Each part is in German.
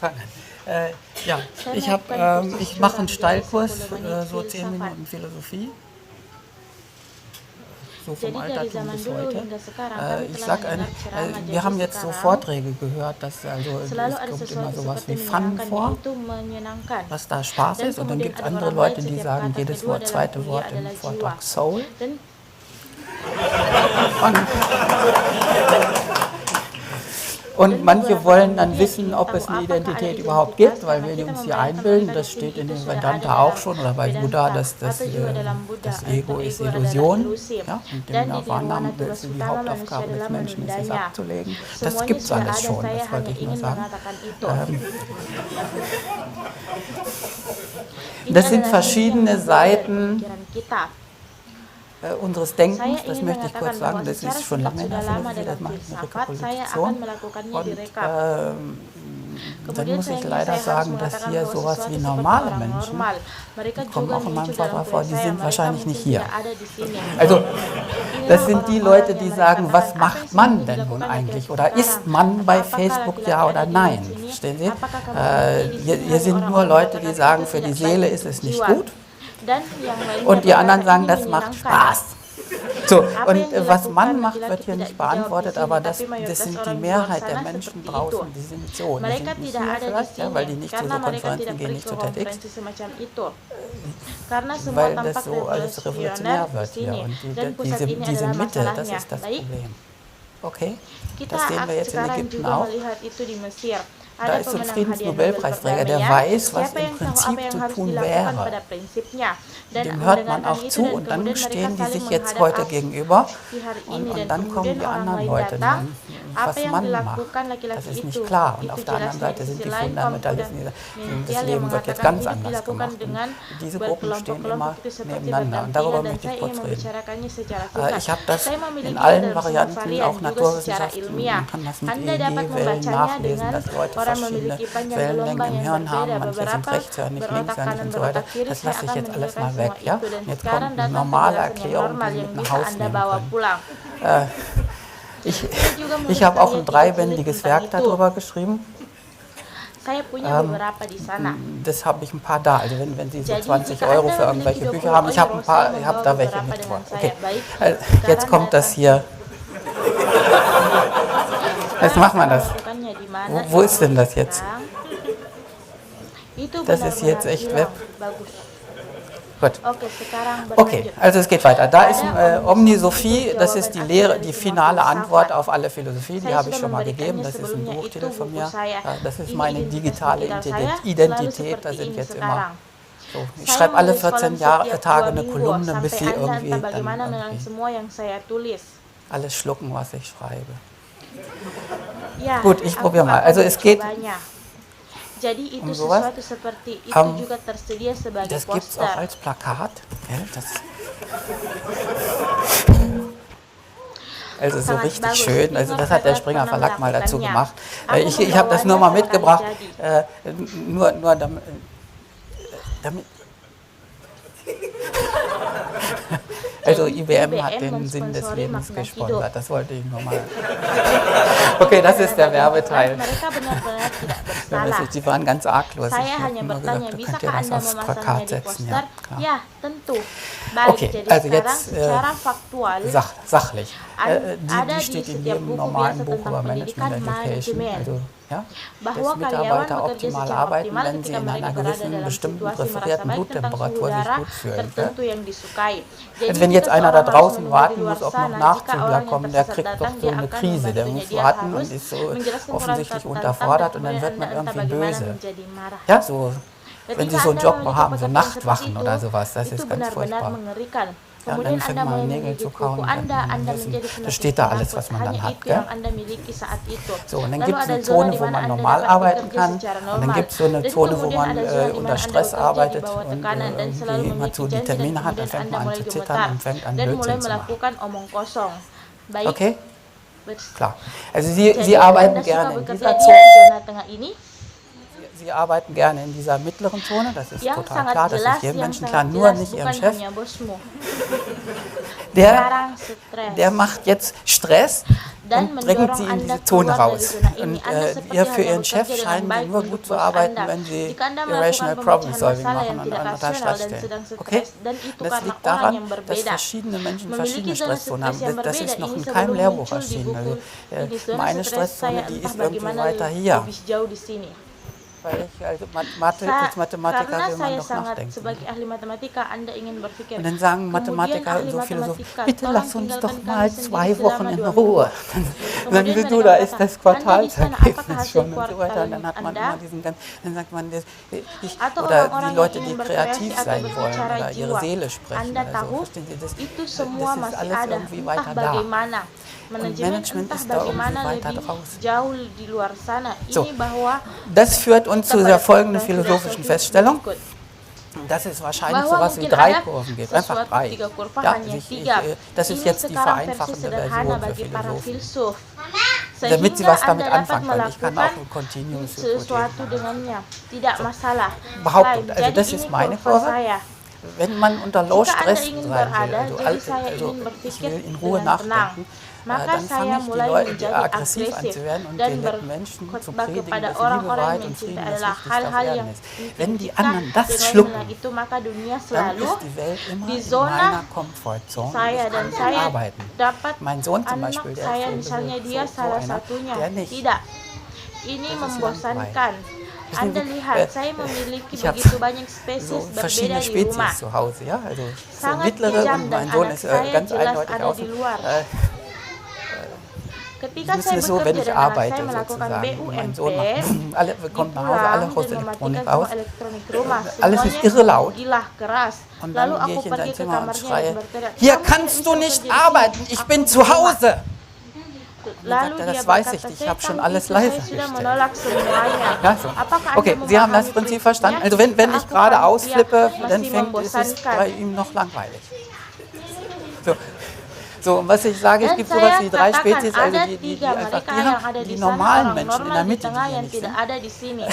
fange an. Ja, ich mache einen Steilkurs, so 10 Minuten Philosophie, so vom Altertum bis heute. Ich sage, wir haben jetzt so Vorträge gehört, dass es kommt immer sowas wie Fun vor, was da Spaß ist. Und dann gibt es andere Leute, die sagen jedes zweite Wort im Vortrag Soul. Und manche wollen dann wissen, ob es eine Identität überhaupt gibt, weil wir die uns hier einbilden. Das steht in den Vedanta auch schon, oder bei Buddha, dass das Ego ist Illusion. Ja? Und dem Nirvana ist die Hauptaufgabe des Menschen, ist es abzulegen. Das gibt es alles schon, das wollte ich nur sagen. Das sind verschiedene Seiten unseres Denkens, das möchte ich kurz sagen, das ist schon lange in der Philosophie, das macht eine Rekapitulation. Und dann muss ich leider sagen, dass hier sowas wie normale Menschen, die kommen auch in meinem Vortrag vor, die sind wahrscheinlich nicht hier. Also das sind die Leute, die sagen, was macht man denn nun eigentlich? Oder ist man bei Facebook ja oder nein? Verstehen Sie? Hier sind nur Leute, die sagen, für die Seele ist es nicht gut. Und die anderen sagen, das macht Spaß. So, und was man macht, wird hier nicht beantwortet, aber das sind die Mehrheit der Menschen draußen, die sind so. Die sind nicht hier vielleicht, ja, weil die nicht zu so Konferenzen gehen, nicht zu TEDx, weil das so alles revolutionär wird hier. Und diese Mitte, das ist das Problem. Okay, das sehen wir jetzt in Ägypten auch. Da ist so ein Friedensnobelpreisträger, der weiß, was im Prinzip zu tun wäre. Dem hört man auch zu und dann stehen die sich jetzt heute gegenüber und dann kommen die anderen Leute, was man macht. Das ist nicht klar. Und auf der anderen Seite sind die Fundamentalisten, die sagen, das Leben wird jetzt ganz anders gemacht. Und diese Gruppen stehen immer nebeneinander und darüber möchte ich kurz reden. Ich habe das in allen Varianten, auch Naturwissenschaften, man kann das mit EEG-Wellen nachlesen, dass Leute verschiedene Wellenlängen im Hirn haben, manche sind rechtshörnig, linkshörnig und so weiter. Das lasse ich jetzt alles mal weg. Ja? Und jetzt kommt eine normale Erklärung, die wir mit nach Hause nehmen können. Ich habe auch ein 3-bändiges Werk darüber geschrieben. Das habe ich ein paar da. Also wenn Sie so 20 € für irgendwelche Bücher haben, ich habe da welche mitgebracht. Okay. Jetzt kommt das hier. Jetzt machen wir das. Wo ist denn das jetzt? Das ist jetzt echt Web. Gut. Okay, also es geht weiter. Da ist Omnisophie, das ist die Lehre, die finale Antwort auf alle Philosophie, die habe ich schon mal gegeben, das ist ein Buchtitel von mir. Das ist meine digitale Identität, da sind jetzt immer so. Ich schreibe alle 14 Tage eine Kolumne, bis sie irgendwie alles schlucken, was ich schreibe. Gut, ich probiere mal. Also es geht um sowas. Das gibt es auch als Plakat. Also so richtig schön. Also das hat der Springer Verlag mal dazu gemacht. Ich habe das nur mal mitgebracht, nur damit also IBM hat den Sinn des Lebens gesponsert, das wollte ich nur mal. Okay, das ist der Werbeteil. Sie waren ganz arglos. Ich habe nur gesagt, du könnt ja das aufs Plakat setzen. Ja, klar. Okay, also jetzt sachlich. Die steht in jedem normalen Buch über Management Education. Also, ja, dass Mitarbeiter optimal arbeiten, wenn sie in einer gewissen, bestimmten präferierten Bluttemperatur sich gut fühlen. Also wenn jetzt einer da draußen warten muss, ob noch Nachzügler kommen, der kriegt doch so eine Krise, der muss warten und ist so offensichtlich unterfordert und dann wird man irgendwie böse. Ja, so, wenn sie so einen Job haben, so Nachtwachen oder sowas, das ist ganz furchtbar. Ja, und dann fängt man an, Nägel zu kauen. Da steht da alles, was man dann hat. Gell? So, und dann gibt es eine Zone, wo man normal arbeiten kann. Und dann gibt es so eine Zone, wo man unter Stress arbeitet und irgendwie immer so die Termine hat. Dann fängt man an zu zittern und fängt an, Blödsinn zu machen. Okay? Klar. Also Sie arbeiten gerne in dieser Zone. Sie arbeiten gerne in dieser mittleren Zone, das ist total klar, das ist jedem Menschen klar, nur nicht Ihrem Chef. Der macht jetzt Stress und bringt Sie in diese Zone raus. Und für Ihren Chef scheinen Sie nur gut zu arbeiten, wenn Sie Irrational Problem Solving machen und unter Stress stellen. Okay? Das liegt daran, dass verschiedene Menschen verschiedene Stresszonen haben. Das ist noch in keinem Lehrbuch erschienen. Also meine Stresszone, die ist irgendwie weiter hier. Weil ich als Mathematiker will man doch nachdenken. Und dann sagen Mathematiker und so Philosophen, bitte lass uns doch mal 2 Wochen in Ruhe. Und dann sagst du, da ist das Quartalsergebnis schon und so weiter. Und dann hat man immer diesen ganzen, dann sagt man, oder die Leute, die kreativ sein wollen oder ihre Seele sprechen. Also, verstehen Sie, das ist alles irgendwie weiter da. Und Management ist da irgendwie weiter draußen. So, das führt uns zu der folgenden philosophischen Feststellung, dass es wahrscheinlich sowas wie 3 Kurven gibt, einfach 3. Ja, das ist jetzt die vereinfachende Version für Philosophen. Damit Sie was damit anfangen können. Ich kann auch ein Continuous behaupten, also das ist meine Kurve. Wenn man unter Low-Stress sein will, also ich will in Ruhe nachdenken, dann fange ich die Leute, die aggressiv an zu werden und den netten Menschen zu predigen, dass Liebe, Wahrheit und Frieden das Wichtigste auf Erden ist. Wenn die anderen das schlucken, dann ist die Welt immer in meiner Komfortzone. Ich kann arbeiten. Mein Sohn zum Beispiel, der ist so einer, der nicht. Ini membosankan. Anda lihat, saya memiliki ich habe begitu banyak spesies so berbeda verschiedene di Spezies rumah. zu Hause, ja, also so Sangat mittlere kejam und dan mein Sohn anak ist saya ganz jelas eindeutig ada außen. di luar. Ketika Das saya ist so, wenn bekerja ich dan anak arbeite saya melakukan sozusagen. Mein BUMP, Sohn kommt nach Hause, alle Hauselektronik semua aus. elektronik rumah, Alles ist irre laut. gila keras. Und Lalu dann gehe aku ich in pergi sein ke Zimmer und kamarnya schreie, dan berteriak, hier "Kamu kannst tidak du bisa nicht bekerja di arbeiten, sini, ich aku bin di zu rumah." Hause. Lalu Das dia weiß berkata, ich habe schon "Saya alles tahu leise itu, saya sudah gestellt. menolak semuanya." Ja, so. Apakah Okay, Anda Sie haben das memahami Prinzip verstanden. Also prinsipnya? wenn ich Aku gerade panitia ausflippe, dann masih ist es membosankan. bei ihm noch langweilig. So, und was ich sage, es Dan gibt sowas saya wie 3 katakan Spezies, also ada die 3 einfach mereka yang ada die di sana, normalen orang Menschen in normal der di Mitte, tengah die hier yang nicht tidak sind. ada di sini.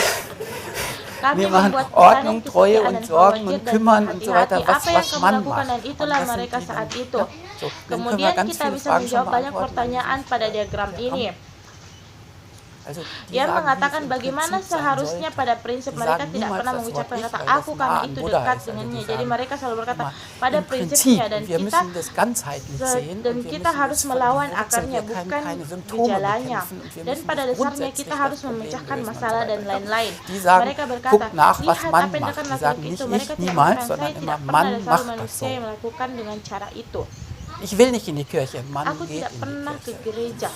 Kami Wir machen membuat Ordnung, planning Treue kesetiaan und dan Sorgen khawatir und dan Kümmern und so weiter, hati-hati. Apa yang was kamu man lakukan macht. dan itulah Und das mereka sind die saat dann. itu. So, dann können wir Kemudian ganz kita viele bisa Fragen schon menjawab banyak beantworten. pertanyaan pada diagram ini. Also, die Ia sagen, mengatakan wie es im bagaimana Prinzip sein seharusnya sollte. pada prinsip Die mereka sagen tidak niemals pernah das mengucapkan Wort kata ich, weil aku das nah karena an itu Buddha dekat ist. Also dengannya. die Jadi sagen mereka selalu berkata immer, pada im prinsipnya Prinzip, dan wir kita müssen das ganzheitlich sehen dan und wir kita müssen harus das melawan von der Wurzel akarnya her bukan keine Symptome gejalanya. bekämpfen und wir Dan müssen pada das dasarnya grundsätzlich kita das harus Problem memecahkan lösen und so masalah dan weiter. lain-lain. Die sagen, Mereka berkata, guck nach, was lihat man apa yang macht. dilakukan Die sagen laki-laki nicht itu. ich Mereka tidak niemals, mengatakan sondern saya immer tidak pernah, man ada selalu macht das manusia so. yang melakukan dengan cara itu. Ich will nicht in die Kirche, man Aku geht tidak in die pernah ke Kirche. gereja.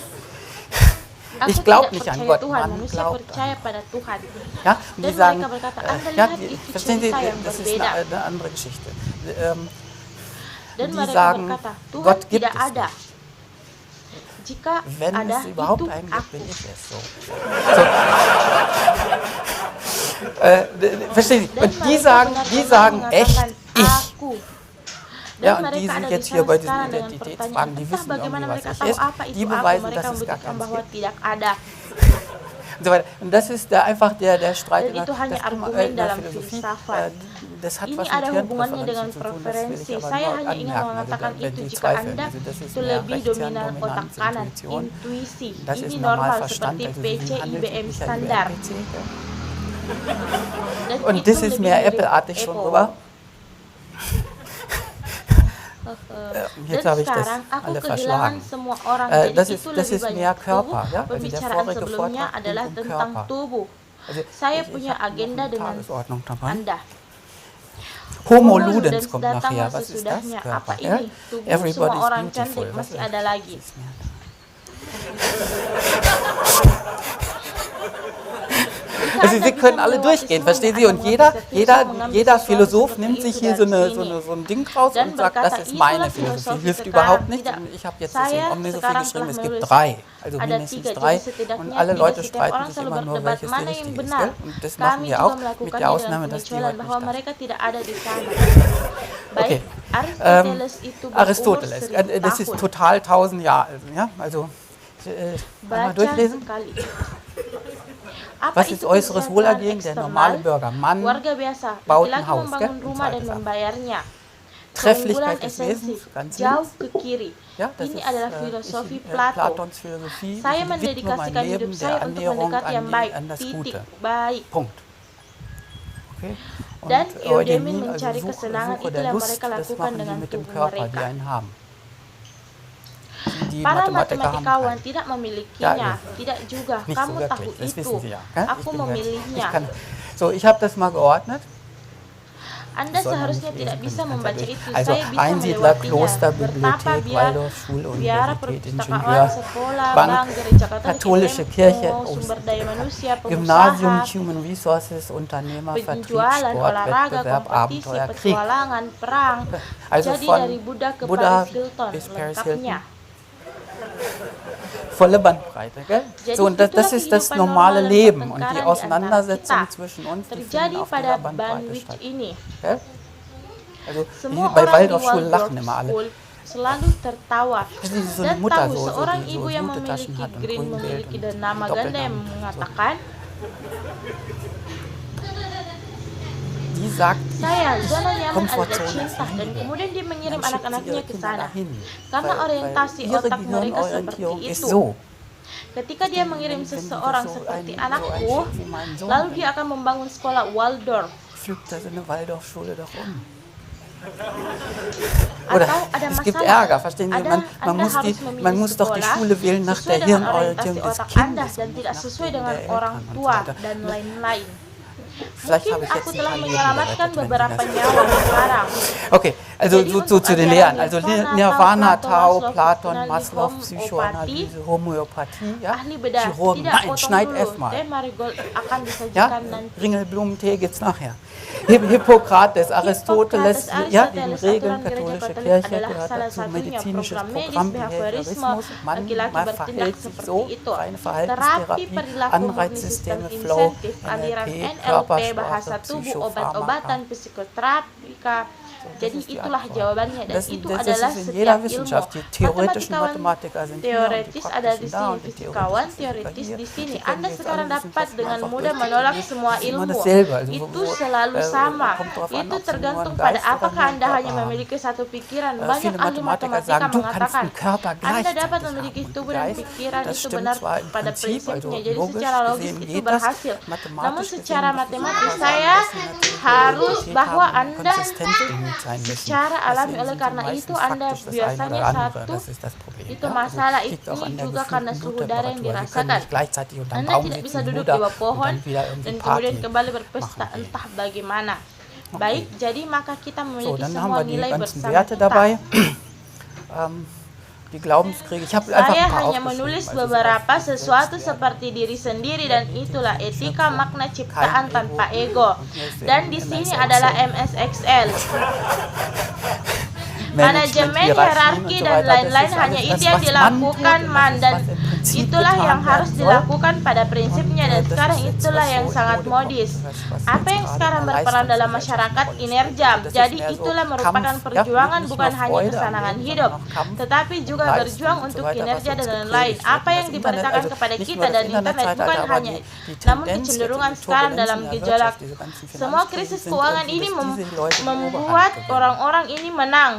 Ich Aku glaube tidak nicht an percaya Gott, Tuhan, man manusia glaubt percaya an pada Tuhan. Ja, und Dan die sagen, mereka berkata, Anda ja, lihat itu verstehen Sie, cerita yang das ist berbeda. eine andere Geschichte. Dan Die mereka sagen, berkata, Tuhan Gott gibt tidak es ada. nicht. Jika Wenn ada, es überhaupt itu einen gibt, aku. bin ich es so. Verstehen Sie? Dan Und die mereka sagen benar-benar echt mengatakan, ich. aku. Ja, Dan und die mereka sind ada di jetzt hier sana bei diesen sekarang dengan Identitätsfragen, pertanyaan, die entah wissen bagaimana irgendwie, was mereka ich tahu ist. apa Die itu aku. beweisen, Mereka dass es gar membuktikan keins bahwa gibt. tidak ada. Und so weiter. Und das ist einfach der Streit. Dan itu hanya das, argumen in der dalam Philosophie, filsafat. das hat Ini was ada mit hubungannya dengan Hirnpräferenzen zu tun, das will preferensi. ich aber Saya nur hanya ingin anmerken, mengatakan wenn itu Sie jika zweifeln. Anda Also das ist itu mehr lebih Rechtskern, dominan otak Dominanz, kanan, Intuition. intuisi. Das Ini ist normal Normalverstand, seperti also wie PC, ein IBM handelsüblicher standar. IBM-PC. Dan Und itu das ist lebih mehr mirip Apple-artig schon Apple. rüber. Jetzt Dan habe ich das sekarang aku alle kehilangan verschlagen. semua orang. Jadi Das itu ist lebih mehr banyak Körper. tubuh. Ja? Also der Pembicaraan vorige sebelumnya Vortrag adalah ging um tentang Körper. tubuh. Also Saya ich punya habe noch agenda eine dengan Tagesordnung dabei. Anda. Homo ludens kommt datanglah nachher. Was ist das? sesudahnya. Apa Körper. Ja? ini? Tubuh Everybody semua is orang beautiful. cantik masih ada lagi. Also Sie können alle durchgehen, verstehen Sie? Und jeder Philosoph nimmt sich hier so ein Ding raus und sagt, das ist meine Philosophie. Hilft überhaupt nicht. Und ich habe jetzt deswegen Omnisophie geschrieben, es gibt 3, also mindestens 3. Und alle Leute streiten sich immer nur, welches die richtige ist. Und das machen wir auch, mit der Ausnahme, dass die heute nicht da sind. Okay, Aristoteles, das ist total 1000 Jahre alt. Ja? Also, einmal durchlesen. Apa Was ist itu äußeres kesejahteraan Wohlergehen? Der normale eksternal? Bürger, Mann, Warga biasa, baut ein laki-laki Haus, membangun gell? rumah dan Im Zeitalter. membayarnya. Keunggulan Trefflichkeit des esensi, Wesens, ganz jauh links. ke kiri. Ja, das Ini ist adalah filosofi Plato. Platons Philosophie. Saya Ich widme mein mendedikasikan hidup Leben saya der untuk Annäherung mendekati yang baik. an das Titik, Gute. baik. Punkt. Okay? Dan Eudaimon, eudemin mencari kesenangan Suche itu der yang Lust, mereka das lakukan machen die dengan mit dem tubuh Körper, die mereka. einen haben. Die Para Mathematiker haben matematikawan keinen. tidak memilikinya, Ja, tidak juga. Nicht Kamu so tahu wirklich, das itu. wissen Sie ja. Gell? Aku Ich bin memilihnya. So, ich habe das mal geordnet. Anda Soll man seharusnya nicht tidak lesen bisa können, membaca tatsächlich. itu. Also Saya bisa Einsiedler, melewatinya. Kloster, Bertapa Bibliothek, biar Waldorf, Schule, biara Universität, perpustakaan, Ingenieur, sekolah, Bank, bank, gereja Katolik, katholische IMO, Kirche, sumber daya manusia, Gymnasium, pengusaha, Human Resources, Unternehmer, Vertrieb, penjualan, Sport, olahraga, Wettbewerb, kompetisi, Abenteuer, Krieg. petualangan, perang. Also Jadi von dari Buddha ke Buddha Paris Hilton, bis Paris lengkapnya. Volle Bandbreite, gell? Jadi So, und das itulah ist das kehidupan normale normal dan Leben und die pertengkaran di antara Auseinandersetzung kita zwischen uns, die terjadi finden auf pada dieser Bandbreite bandwidth statt. ini. Gell? Also Semua bei orang di Waldorfschulen lachen Waldorf immer alle. School selalu tertawa Wissen Sie, so eine dan Mutter tahu so seorang die ibu so yang gute Taschen memiliki hat und green grün Geld memiliki und dan nama ganda yang Doppelnamen. mengatakan, Die sagt, saya zona nyaman adalah Komfortzone ist cinta, dan Liebe. kemudian dia mengirim Dann schickt sie anak-anaknya ihre ke Kinder sana dahin, karena orientasi ihre otak mereka seperti Gehirnorientierung ist itu. so. Ketika dia mengirim Wenn die seseorang so seperti ein anakku, Schiff wie mein Sohn, lalu dann dia akan membangun sekolah Waldorf. pflückt er so eine Waldorfschule doch um. Oder Atau ada es gibt masalah. Ärger, verstehen Sie? Man Anda muss, harus memilih man muss doch die sekolah Schule wählen nach sesuai der dengan Hirnorientierung orientasi des otak Anda Kindes dan und tidak nicht nach sesuai dem dengan der orang Eltern und so tua weiter. dan lain-lain. Vielleicht Mungkin habe ich aku jetzt ein telah paar Leben menyelamatkan gerettet, wenn Sie beberapa das- nyawa sekarang. Okay, also Jadi so untuk zu den ajaran Lehren. Also Nirvana, Plato, Tao, Maslow, Platon, Psychoanalyse, Maslow, Homöopathie, Psychoanalyse, Homöopathie, ja? Ahli bedah, Chirurgen, tidak nein, potong schneid dulu. F mal. Teh marigold akan Ja, disajikan nanti. Ringelblumentee gibt's nachher. Hippokrates, Aristoteles, ja, die Regeln, aturan gereja katholische Katolik Kirche adalah gehört salah dazu, satunya medizinisches program medis, Programm, behaviorisme, Behaviorismus, man laki-laki bertindak verhält sich seperti so, itu. reine Terapi Verhaltenstherapie, perilaku murni sistem Anreizsysteme, Flow, insentif, aliran NLP, NLP, bahasa Körpersprache, tubuh, Psychopharmaka. obat-obatan, psikoterapika. Jadi ist die itulah Antwort. jawabannya dan Das itu ist adalah in jeder setiap ilmu. Wissenschaft. Die theoretischen Matematikawan Mathematiker sind hier und die teoretis ada di praktischen da sini, und die fisikawan theoretischen teoritis Physiker di hier. sini. Die können Anda jetzt sekarang alle dapat Wissenschaften dengan einfach mudah durchgehen. menolak Das semua ist immer ilmu. dasselbe. Also Itu wo- selalu sama. kommt drauf an, Itu ob Sie nur tergantung einen pada Geist oder apakah nur einen Anda hanya Körper haben. memiliki satu pikiran. Banyak Viele ahli Mathematiker matematika sagen, du kannst mengatakan einen Körper Anda gleichzeitig dapat haben memiliki und tubuh dan Geist. pikiran Das itu stimmt benar zwar im pada Prinzip, also prinsipnya. Jadi logisch secara logis gesehen itu geht das, berhasil. Namun mathematisch secara gesehen, matematis das ist saya harus Hypothek bahwa haben und Anda konsistent genug sein müssen. secara alami, Deswegen oleh sind karena sie itu meistens Anda faktisch das eine biasanya oder andere. satu Das ist das Problem. itu ja. masalah Also, liegt itu auch an der juga karena gefühlten suhu darah yang Bluttemperatur. Sie können dirasakan. nicht gleichzeitig unterm Anda Baum tidak sitzen, bisa duduk Buddha, di bawah und pohon dann wieder irgendwie dan kemudian Party kembali berpesta, machen gehen. entah bagaimana. Baik, jadi maka kita So, memiliki dann haben semua wir die nilai ganzen bersama Werte kita. dabei. Die Glaubenskriege. Ich habe einfach Saya ein paar hanya aufgeschrieben. menulis Also beberapa sowas wie sesuatu Selbstwert, seperti diri sendiri dan itulah etika makna ciptaan Kein tanpa Ego. ego. Dan di sini MSXL. adalah MSXL. Management, Manajemen, hierarki, und so dan weiter. lain-lain Das ist hanya alles itu das, yang was dilakukan tut, und man das ist, dan was im Prinzip itulah getan yang harus werden soll. dilakukan pada prinsipnya dan das sekarang ist jetzt, itulah was yang so sangat Mode modis. kommt, was Apa jetzt yang gerade sekarang in der berperan dalam Leistungsgesellschaft masyarakat eine Rolle kinerja. spielt. Das ist Jadi mehr so itulah merupakan Kampf, ja, perjuangan nicht bukan nur hanya Freude am kesenangan Leben, hidup, sondern auch Kampf, tetapi juga Leistung berjuang und so untuk weiter, kinerja was dan uns lain-lain. gepredigt wird. Apa yang Das diberitakan Internet, kepada nicht kita nur das dan internet Internetzeitalter, bukan aber hanya, die namun Tendenz, kecenderungan die sekarang Turbulenzen dalam in der gejolak. Wirtschaft, diese ganzen Semua Finanzkrisen krisis sind keuangan irgendwie, ini dass diese Leute die membuat Oberhand gewinnen. orang-orang ini menang.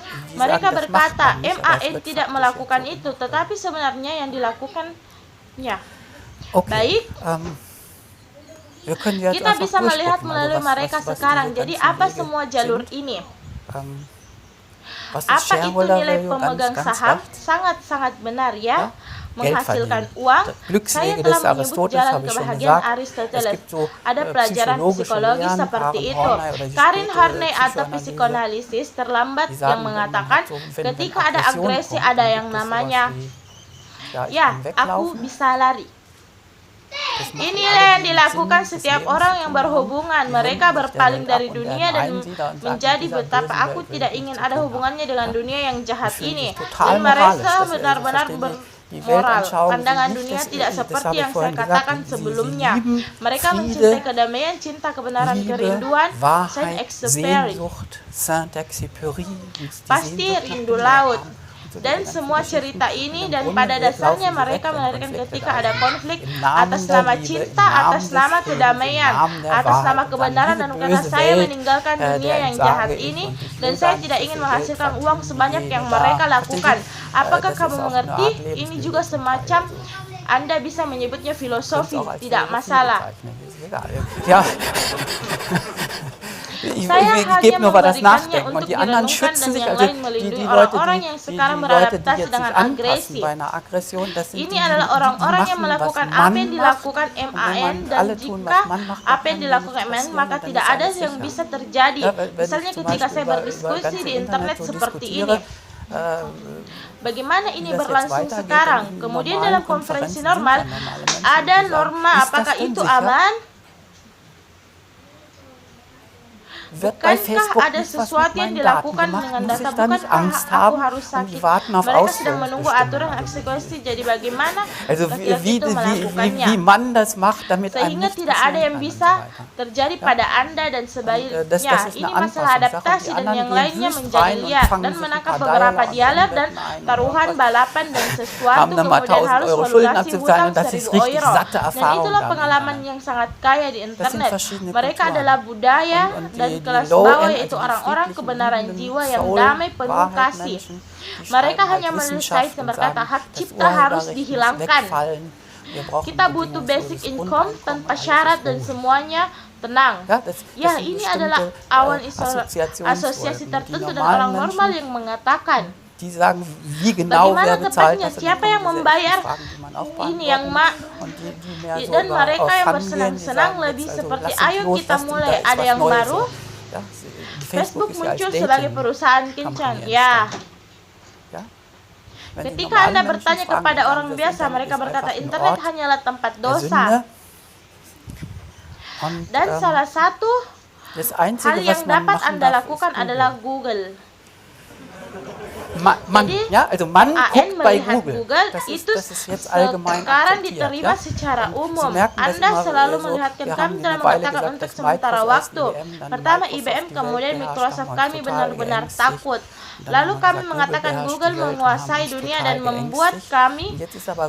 Die Mereka sagen, das macht berkata, man nicht, aber es MAN wird tidak faktisch melakukan jetzt so itu, tetapi sebenarnya yang dilakukannya. Okay. Baik, wir können jetzt kita einfach bisa melihat durchgucken, melalui also mereka was sekarang. diese Jadi ganzen apa Wege semua jalur sind. ini? Was ist Apa itu Shareholder nilai Value? pemegang Ganz saham? rechts. Sangat-sangat benar ya. Ja? Menghasilkan Geld verdienen. uang. Der Saya Glückswege telah des menyebut Aristoteles jalan habe ich schon kebahagiaan gesagt. Es Aristoteles. gibt so Ada pelajaran psychologische psikologi Lehren, seperti Karen itu. Horney oder die Karin spätere Horney atau Psychoanalyse, psikoanalisis terlambat die yang sagen, mengatakan so, wenn ketika ada Aggression agresi kommt, ada dann yang gibt es namanya sowas wie, ich ya, kann aku weglaufen. bisa lari. Das machen Inilah alle, yang die dilakukan Sinn des setiap Lebens orang zu yang tun haben. berhubungan. Die Mereka wenden sich der berpaling Welt dari ab und dunia werden dan Einsiedler und sagen, menjadi mit dieser betapa bösen aku Welt will tidak ich ingin nichts zu ada tun hubungannya haben. dengan dunia yang jahat Die fühlen ini. sich total Dan mereka moralisch. Das benar-benar verstehen die bermoral. Weltanschauung Pandangan nicht, dunia das- tidak das seperti habe ich yang saya vorhin gesagt, katakan sie sebelumnya. lieben Mereka Friede, mencintai kedamaian, cinta, kebenaran, Liebe, kerinduan, Wahrheit, Saint-Exupéry. Sehnsucht, Saint-Exupéry, die Pasti Sehnsucht nach rindu dem laut. Meer haben. Dan semua cerita ini dan pada dasarnya mereka melahirkan ketika ada konflik atas nama cinta, atas nama kedamaian, atas nama kebenaran, dan karena saya meninggalkan dunia yang jahat ini dan saya tidak ingin menghasilkan uang sebanyak yang mereka lakukan. Apakah kamu mengerti? Ini juga semacam, Anda bisa menyebutnya filosofi, tidak masalah. Saya hanya memberikannya untuk direnungkan dan yang lain melindungi orang-orang yang sekarang beradaptasi dengan agresi. Ini adalah orang-orang yang melakukan apa yang dilakukan MAN, dan jika apa yang dilakukan MAN maka tidak ada yang bisa terjadi. Misalnya ketika saya berdiskusi di internet seperti ini, bagaimana ini berlangsung sekarang. Kemudian dalam konferensi normal ada norma, apakah itu aman? Bukankah ada sesuatu yang dilakukan dengan data? Bukankah aku harus sakit? Mereka sedang menunggu aturan eksekusi. Jadi bagaimana laki-laki itu melakukannya? Sehingga tidak ada yang bisa terjadi pada Anda dan sebaliknya. Ini masalah adaptasi dan yang lainnya menjadi liar dan menangkap beberapa dialog dan taruhan balapan dan sesuatu kemudian harus melunasi hutang 1.000 euro. Dan itulah pengalaman yang sangat kaya di internet. Mereka adalah budaya dan kelas bawah, yaitu orang-orang kebenaran jiwa yang damai penuh kasih. Mereka hanya menyelesaikan berkata hak cipta harus dihilangkan. Kita butuh basic income tanpa syarat dan semuanya tenang. Ya, ini adalah awan asosiasi tertentu dan orang normal yang mengatakan, bagaimana tepatnya, siapa yang membayar ini yang dan mereka yang bersenang-senang lebih seperti, ayo kita mulai, ada yang baru. Facebook muncul sebagai perusahaan kencan. Ya. Ketika Anda bertanya kepada orang biasa, mereka berkata internet hanyalah tempat dosa. Dan salah satu hal yang dapat Anda lakukan adalah Google. Jadi, AN melihat Google itu sekarang diterima secara umum. Anda selalu melihatkan kami dalam mengatakan untuk sementara waktu. Pertama IBM, kemudian Microsoft, kami benar-benar takut. Lalu kami mengatakan Google menguasai dunia dan membuat kami,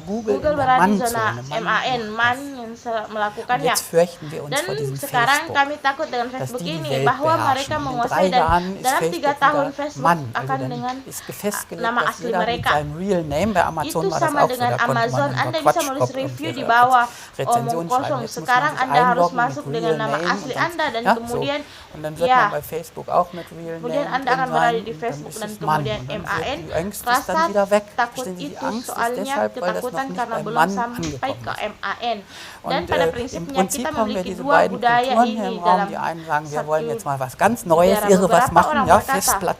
Google berada di zona MAN yang melakukannya. Dan sekarang kami takut dengan Facebook ini, bahwa mereka menguasai dan dalam 3 tahun Facebook akan dengan nama asli mereka. Itu sama dengan Amazon, Anda bisa menulis review di bawah omong kosong. Sekarang Anda harus masuk dengan nama asli Anda dan kemudian kemudian Anda akan berada di Facebook dan kemudian MAN. Rasa takut itu soalnya ketakutan karena belum sampai ke MAN. Dan pada prinsipnya kita memiliki 2 budaya ini dalam satu negara. Beberapa orang berkata, saya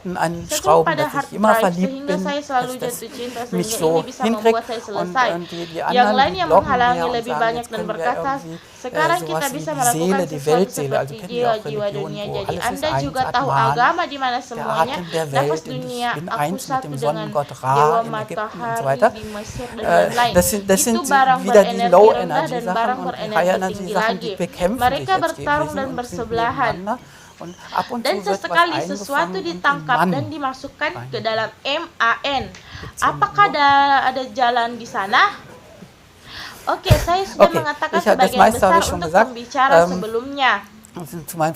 pada hard drive sehingga saya selalu jatuh cinta sehingga ini bisa membuat saya selesai. Yang lain yang menghalangi lebih banyak dan berkata, sekarang kita bisa melakukan sesuatu seperti jiwa-jiwa dunia. Jadi Anda juga tahu agama di mana semuanya nafas dunia, aku satu dengan dewa matahari di Mesir dan lain-lain. Itu barang berenergi rendah dan barang berenergi tinggi lagi. Mereka bertarung dan bersebelahan. Dan sesekali sesuatu ditangkap dan dimasukkan ke dalam MAN. Apakah ada jalan di sana? Oke, saya sudah mengatakan sebagian besar untuk pembicara sebelumnya. Saya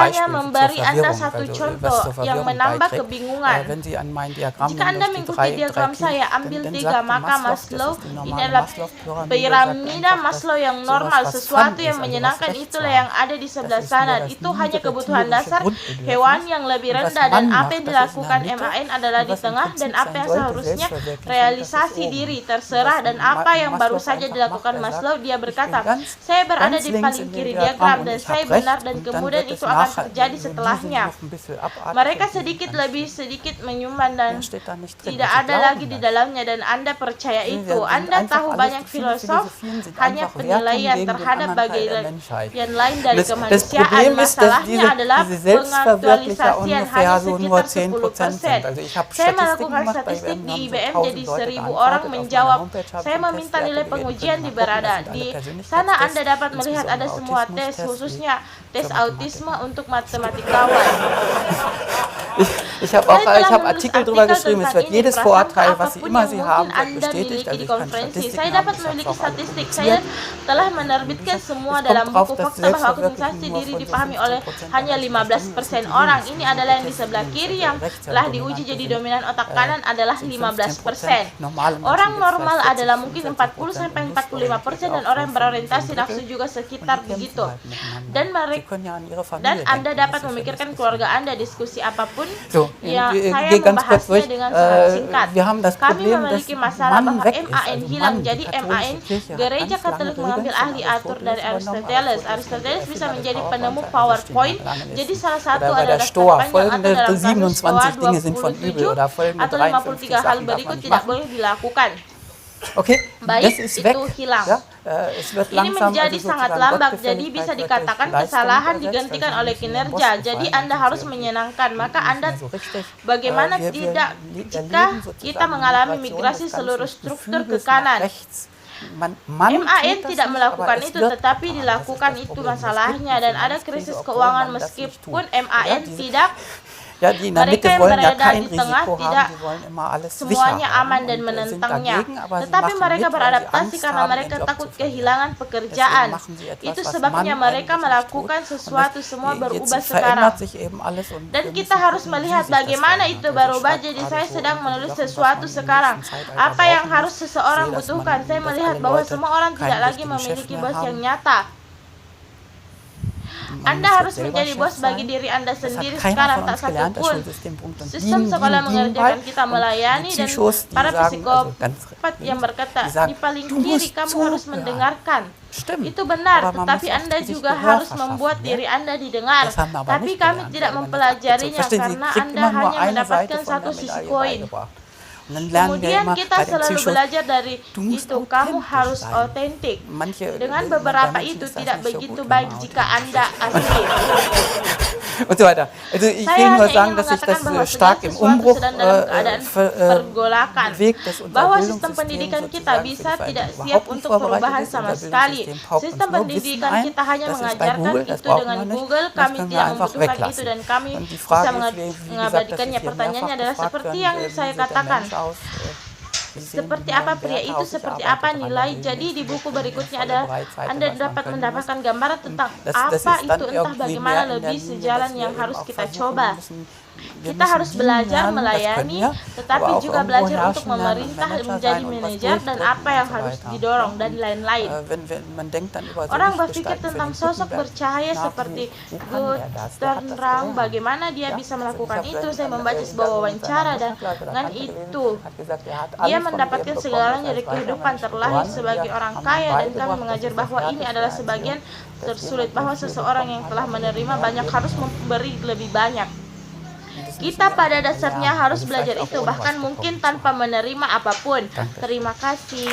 hanya memberi Anda satu contoh yang menambah kebingungan. Jika Anda mengikuti diagram saya, ambil 3 maka Maslow. Ini adalah piramida Maslow yang normal. Sesuatu yang menyenangkan itulah yang ada di sebelah sana. Itu hanya kebutuhan dasar hewan yang lebih rendah. Dan apa yang dilakukan MAN adalah di tengah. Dan apa yang seharusnya realisasi diri, terserah. Dan apa yang baru saja dilakukan Maslow, dia berkata, saya berada di paling kiri diagram dan saya benar dan kemudian itu akan terjadi setelahnya. Mereka sedikit menyumbang dan tidak ada lagi di dalamnya dan Anda percaya itu. Anda tahu banyak filosof hanya penilaian terhadap bagian lain dari kemanusiaan. Masalahnya adalah pengaktualisasian hanya sekitar 10%. Saya melakukan statistik di IBM, jadi 1.000 orang menjawab. Saya meminta nilai pengujian di sana. Anda dapat melihat ada semua tes, khususnya tes autisme untuk matematikawan. Ich habe Artikel darüber geschrieben, es wird jedes Vorurteil, was Sie immer haben, wird bestätigt. Also ich kann Statistiken Saya haben, dapat ich habe memiliki es auch statistik. Saya telah menerbitkan semua dalam buku fakta bahwa organisasi diri dipahami oleh hanya 15% orang. Ini adalah yang di sebelah kiri yang telah diuji jadi dominan otak kanan adalah 15%. Orang normal adalah mungkin 40-45% dan orang yang berorientasi nafsu juga sekitar begitu. Dan Anda dapat memikirkan keluarga Anda, diskusi apapun yang saya membahasnya dengan sangat singkat. Kami memiliki masalah bahwa MAN hilang. Jadi MAN, Gereja Katolik mengambil ahli atur dari Aristoteles. Aristoteles bisa menjadi penemu PowerPoint. Jadi salah satu adalah daftar panjang atau dalam kamus Stoa 27 atau 53 hal berikut tidak boleh dilakukan. Okay, Baik, das ist itu weg. hilang. Ja, es wird Ini langsam, menjadi also sangat sozusagen lambat, jadi Gottgefälligkeit bisa wird durch dikatakan Leistung kesalahan ersetzt, digantikan also oleh nicht mehr kinerja. Muskeln Jadi fallen, Anda harus also menyenangkan. Maka nicht Anda mehr so richtig. bagaimana Wir tidak jika erleben kita sozusagen mengalami Migration migrasi des seluruh ganzen struktur ke Gefüges kanan. nach rechts. Man MAN tut das tidak nicht, melakukan aber es itu, wird tetapi getan. dilakukan Das ist das itu Problem. Es masalahnya. gibt Dan die ada Finanzkrise, krisis obwohl keuangan man das nicht meskipun tut. MAN Ja, tidak. Ja, die in der Mitte Mereka yang wollen ja berada kein di tengah Risiko tidak haben, die wollen immer alles sicher semuanya haben aman dan und sind menentangnya. dagegen, aber sie Tetapi machen mereka mit, weil sie beradaptasi Angst karena haben, mereka den Job takut zu verlieren. kehilangan pekerjaan. Deswegen machen sie etwas, Itu was sebabnya man mereka eigentlich nicht melakukan tut. sesuatu Und semua berubah jetzt sekarang. verändert sich eben alles und Dan wir kita müssen harus gucken, wie melihat sich das bagaimana verändert. itu Also ich berubah. schreibe Jadi gerade saya so sedang in menulis Sachen, was sesuatu man im sekarang. nächsten Zeitalter Apa yang brauchen harus muss. seseorang Ich sehe, dass butuhkan? Saya dass melihat alle bahwa Leute semua orang keinen tidak lagi richtigen Chef memiliki mehr bos haben. yang nyata. Man Anda muss harus jetzt selber menjadi Chef bos bagi sein. diri Anda Das hat sendiri keiner sekarang, von tak uns gelernt, das satupun. Schulsystem. Und Sistem sekolah mengerjakan kita melayani dan para psikopat yang berkata di paling kiri kamu harus mendengarkan. Itu benar, tetapi Anda juga harus membuat diri Anda didengar. Tapi kami tidak mempelajarinya karena Anda hanya mendapatkan satu sisi koin. Kemudian kita selalu belajar dari itu, kamu harus otentik. Dengan beberapa itu tidak begitu baik jika Anda asli. Und so weiter. Also ich will nur sagen, dass sich das stark im Umbruch bewegt, das bahwa sistem pendidikan kita bisa tidak siap untuk perubahan sama sekali. Sistem pendidikan kita hanya mengajarkan itu dengan Google, kami tidak membutuhkan itu dan kami bisa mengabadikannya. Pertanyaannya adalah seperti yang saya katakan. Seperti apa pria itu, seperti apa nilai. Jadi di buku berikutnya adalah Anda dapat mendapatkan gambaran tentang apa itu, entah bagaimana lebih sejalan yang harus kita coba. Kita harus belajar melayani, tetapi juga belajar untuk memerintah, menjadi manajer, dan apa yang harus didorong, dan lain-lain. Orang berpikir tentang sosok bercahaya seperti Gutenberg, bagaimana dia bisa melakukan itu. Saya membaca sebuah wawancara, dan dengan itu dia mendapatkan segalanya dari kehidupan, terlahir sebagai orang kaya, dan kami mengajar bahwa ini adalah sebagian tersulit, bahwa seseorang yang telah menerima banyak harus memberi lebih banyak. Kita pada dasarnya harus belajar itu, bahkan mungkin tanpa menerima apapun. Terima kasih.